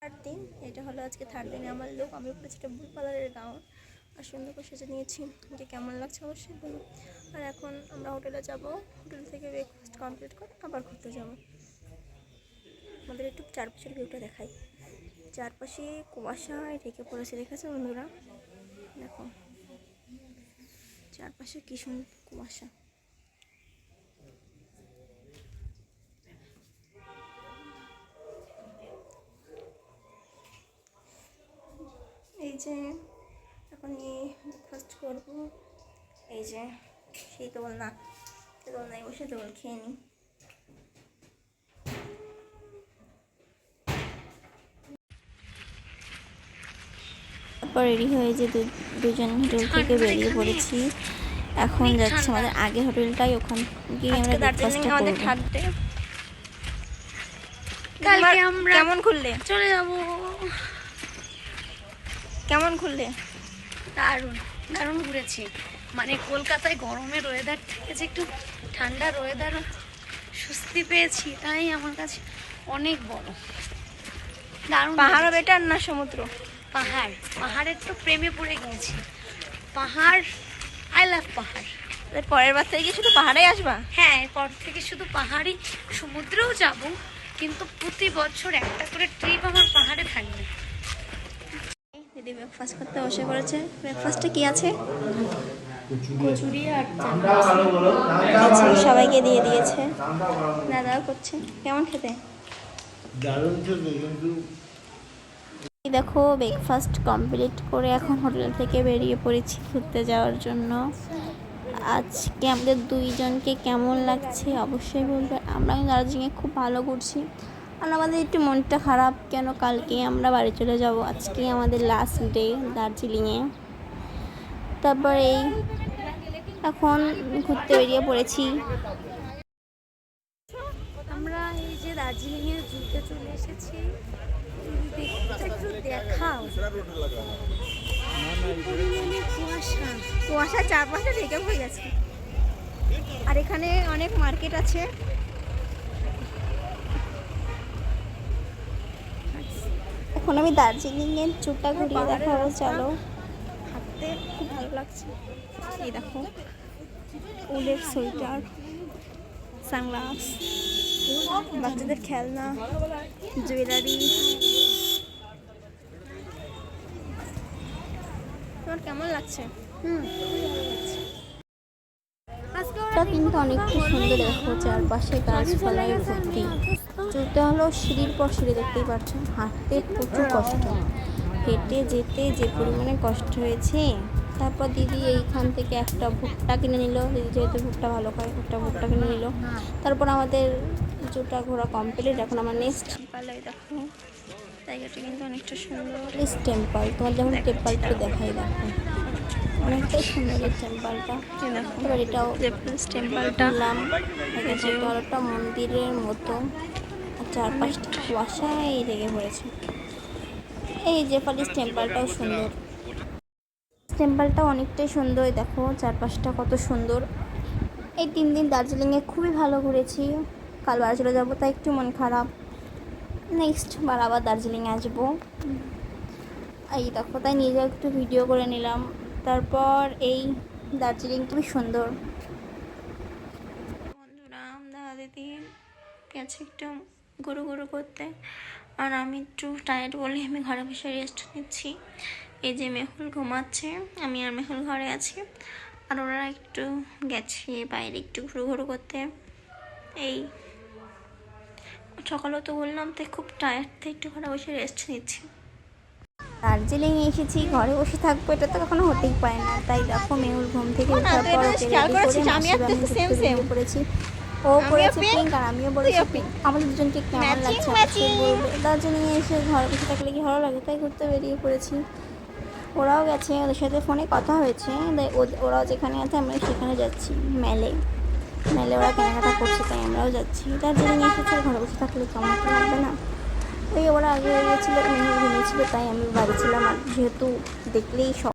Third দিন, এটা হলো আজকে থার্ড দিনে আমার লুক। আমি পরেছি একটা ব্লু কালারের গাউন আর সুন্দর করে সেজে নিয়েছি। যে কেমন লাগছে অবশ্যই বলুন। আর এখন আমরা হোটেলে যাব, হোটেল থেকে ব্রেকফাস্ট কমপ্লিট করে আবার ঘুরতে যাব। আমাদের একটু চারপাশের ভিউটা দেখাই। চারপাশে কুয়াশায় ঢেকে পড়েছে, দেখেছো বন্ধুরা? দেখো চারপাশে কি সুন্দর কুয়াশা। এই যে এখন ব্রেকফাস্ট করবো। এই যে সেই দোল না, দোল নাই, বসে দোল খেয়ে নিই। তারপর রেডি হয়ে যে দুজন হোটেল থেকে বেরিয়ে পড়েছি। এখন যাচ্ছি আমাদের আগে হোটেলটাই, ওখান গিয়ে আমরা ব্রেকফাস্টটা করব। কালকে আমরা কেমন খুললে চলে যাব। কেমন খুললে? দারুণ দারুণ ঘুরেছি। মানে কলকাতায় গরমের ওয়েদার থেকে যে একটু ঠান্ডার ওয়েদার স্বস্তি পেয়েছি, তাই আমার কাছে অনেক বড়। দারুণ। পাহাড়ও বেটার না সমুদ্র? পাহাড়ের তো প্রেমে পড়ে গিয়েছি। পাহাড়, আই লাভ পাহাড়। পরের বার থেকে শুধু পাহাড়েই আসবা? হ্যাঁ, এরপর থেকে শুধু পাহাড়ই, সমুদ্রেও যাব, কিন্তু প্রতি বছর একটা করে ট্রিপ আমার পাহাড়ে থাকবে। দিদি ব্রেকফাস্ট করতে বসে পড়েছে। ব্রেকফাস্টে কি আছে? কচুরি আর সবাইকে দিয়ে দিয়েছে, দাদাও করছে। কেমন খেতে? দেখো ব্রেকফাস্ট কমপ্লিট করে এখন হোটেল থেকে বেরিয়ে পড়েছি ঘুরতে যাওয়ার জন্য। আজকে আমাদের দুইজনকে কেমন লাগছে অবশ্যই বলবে। আমরা দার্জিলিংয়ে খুব ভালো ঘুরছি, আর আমাদের একটু মনটা খারাপ, কেন কালকে আমরা বাড়ি চলে যাব। আজকে আমাদের লাস্ট ডে দার্জিলিংয়ে। তারপর এই এখন ঘুরতে বেরিয়ে পড়েছি। আমরা এই যে দার্জিলিংয়ের জুতে চলে এসেছি। একটু দেখাও, কুয়াশা চারপাশে ঢেকে পড়ে গেছে। আর এখানে অনেক মার্কেট আছে। এখন আমি দার্জিলিংয়ের চুটা ঘুরিয়ে দেখাবো, চলো। হাঁটতে খুব ভালো লাগছে। এই দেখো উলের সোয়েটার, সানগ্লাস, বাচ্চাদের খেলনা, জুয়েলারি। তোমার কেমন লাগছে? কিন্তু অনেকটা সুন্দর। দেখো চারপাশে গাছপালায় ভর্তি। চলতে হলো সিঁড়ির পর সিঁড়ি, দেখতেই পাচ্ছেন। হাঁটতে প্রচুর কষ্ট, হেঁটে যেতে যে পরিমাণে কষ্ট হয়েছে। তারপর দিদি এইখান থেকে একটা ভুট্টা কিনে নিল। দিদি যেহেতু ভুট্টা ভালো খায়, ভুট্টা কিনে নিল। তারপর আমাদের জুটা ঘোরা কমপ্লিট। এখন আমার নেক্সট টেম্পলে দেখো, জায়গাটা কিন্তু অনেকটা সুন্দর। টেম্পল, তোমার যেমন টেম্পলটা দেখাই, দেখো অনেকটাই সুন্দর এই টেম্পলটা। এবার এটাও টেম্পলটা একটা মন্দিরের মতো, চারপাশটা কুয়াশায় লেগে পড়েছে। এই জেপালিস টেম্পলটাও সুন্দর, টেম্পলটাও অনেকটাই সুন্দর। দেখো চারপাশটা কত সুন্দর। এই 3 দিন দার্জিলিংয়ে খুবই ভালো ঘুরেছি। কাল বাড়ি চলে যাবো, তাই একটু মন খারাপ। নেক্সট বার আবার দার্জিলিংয়ে আসবো। এই দেখো, তাই নিজে একটু ভিডিও করে নিলাম। তারপর এই দার্জিলিং খুবই সুন্দর। বন্ধুরা দাদা দিদি গেছে একটু ঘুরু করতে, আর আমি একটু টায়ার্ড বলে আমি ঘরে বসে রেস্ট নিচ্ছি। এই যে মেহুল ঘুমাচ্ছে, আমি আর মেহুল ঘরে আছি। আর ওরা একটু গেছে বাইরে একটু ঘুরু করতে। এই সকালেও তো বললাম, তাই খুব টায়ার্ড, তাই একটু ঘরে বসে রেস্ট নিচ্ছি। দার্জিলিং এসেছি, ঘরে বসে থাকবো, এটা তো কখনো হতেই পারে না। তাই দেখো মেহুল ঘুম থেকে ওঠার পর পড়েছি। ও পড়েছে পিঙ্ক আর আমিও বলেছি পিঙ্ক। আমাদের দুজনকে কেমন লাগছে বলবে। দার্জিলিংয়ে এসে ঘরে বসে থাকলে কি ভালো লাগে, তাই ঘুরতে বেরিয়ে পড়েছি। ওরাও গেছে, ওদের সাথে ফোনে কথা হয়েছে। ওরাও যেখানে আছে আমরা সেখানে যাচ্ছি। মেলে ওরা কেনাকাটা করছে, তাই আমরাও যাচ্ছি। দার্জিলিংয়ে এসেছে, ঘরে বসে থাকলে কেমন লাগবে না। ওই ওরা আগে হয়ে গেছিলো, মেহুল ঘুমিয়েছিল, তাই আমি বাড়ি ছিলাম। আর যেহেতু দেখলেই সব